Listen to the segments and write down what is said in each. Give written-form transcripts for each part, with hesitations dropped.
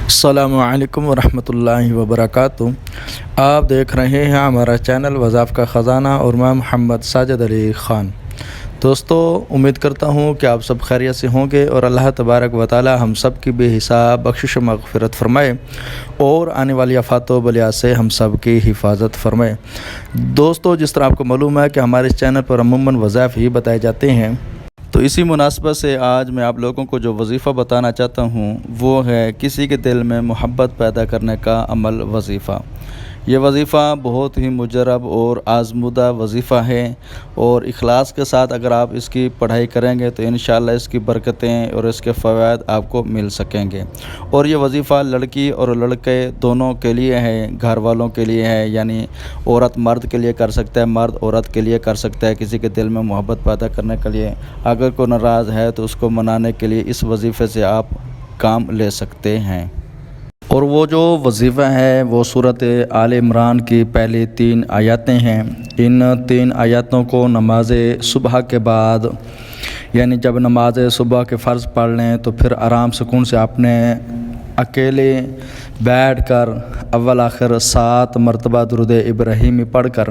السلام علیکم ورحمۃ اللہ وبرکاتہ۔ آپ دیکھ رہے ہیں ہمارا چینل وظائف کا خزانہ اور میں محمد ساجد علی خان۔ دوستو، امید کرتا ہوں کہ آپ سب خیریت سے ہوں گے اور اللہ تبارک و تعالی ہم سب کی بے حساب بخشش و مغفرت فرمائے اور آنے والی آفات و بلیات سے ہم سب کی حفاظت فرمائے۔ دوستو، جس طرح آپ کو معلوم ہے کہ ہمارے اس چینل پر عموماً وظائف ہی بتائے جاتے ہیں، تو اسی مناسبت سے آج میں آپ لوگوں کو جو وظیفہ بتانا چاہتا ہوں وہ ہے کسی کے دل میں محبت پیدا کرنے کا عمل وظیفہ۔ یہ وظیفہ بہت ہی مجرب اور آزمودہ وظیفہ ہے اور اخلاص کے ساتھ اگر آپ اس کی پڑھائی کریں گے تو انشاءاللہ اس کی برکتیں اور اس کے فوائد آپ کو مل سکیں گے۔ اور یہ وظیفہ لڑکی اور لڑکے دونوں کے لیے ہے، گھر والوں کے لیے ہے، یعنی عورت مرد کے لیے کر سکتا ہے، مرد عورت کے لیے کر سکتا ہے۔ کسی کے دل میں محبت پیدا کرنے کے لیے اگر کوئی ناراض ہے تو اس کو منانے کے لیے اس وظیفے سے آپ کام لے سکتے ہیں۔ اور وہ جو وظیفہ ہے وہ سورۃ آل عمران کی پہلی 3 آیاتیں ہیں۔ ان 3 آیاتوں کو نماز صبح کے بعد، یعنی جب نماز صبح کے فرض پڑھ لیں تو پھر آرام سکون سے آپ نے اکیلے بیٹھ کر اول آخر 7 مرتبہ درود ابراہیمی پڑھ کر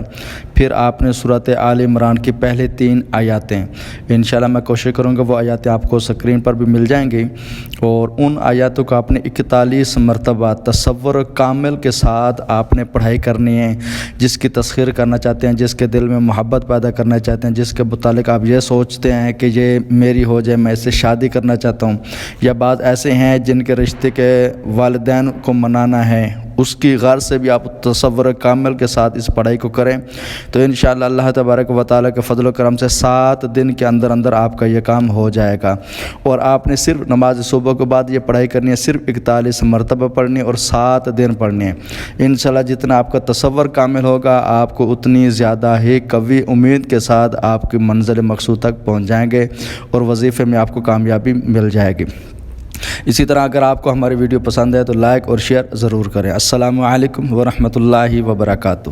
پھر آپ نے سورۃ آل عمران کی پہلی 3 آیاتیں، انشاءاللہ میں کوشش کروں گا وہ آیاتیں آپ کو سکرین پر بھی مل جائیں گی، اور ان آیاتوں کو آپ نے 41 مرتبہ تصور کامل کے ساتھ آپ نے پڑھائی کرنی ہے۔ جس کی تسخیر کرنا چاہتے ہیں، جس کے دل میں محبت پیدا کرنا چاہتے ہیں، جس کے متعلق آپ یہ سوچتے ہیں کہ یہ میری ہو جائے، میں اس سے شادی کرنا چاہتا ہوں، یا بعض ایسے ہیں جن کے رشتے کے والدین کو منانا ہے، اس کی غرض سے بھی آپ تصور کامل کے ساتھ اس پڑھائی کو کریں تو انشاءاللہ اللہ تبارک و تعالیٰ کے فضل و کرم سے 7 دن کے اندر اندر آپ کا یہ کام ہو جائے گا۔ اور آپ نے صرف نماز صبح کے بعد یہ پڑھائی کرنی ہے، صرف 41 مرتبہ پڑھنی ہے اور 7 دن پڑھنی ہے۔ انشاءاللہ جتنا آپ کا تصور کامل ہوگا آپ کو اتنی زیادہ ہی قوی امید کے ساتھ آپ کی منزل مقصود تک پہنچ جائیں گے اور وظیفے میں آپ کو کامیابی مل جائے گی۔ اسی طرح اگر آپ کو ہماری ویڈیو پسند ہے تو لائک اور شیئر ضرور کریں۔ السلام علیکم ورحمۃ اللہ وبرکاتہ۔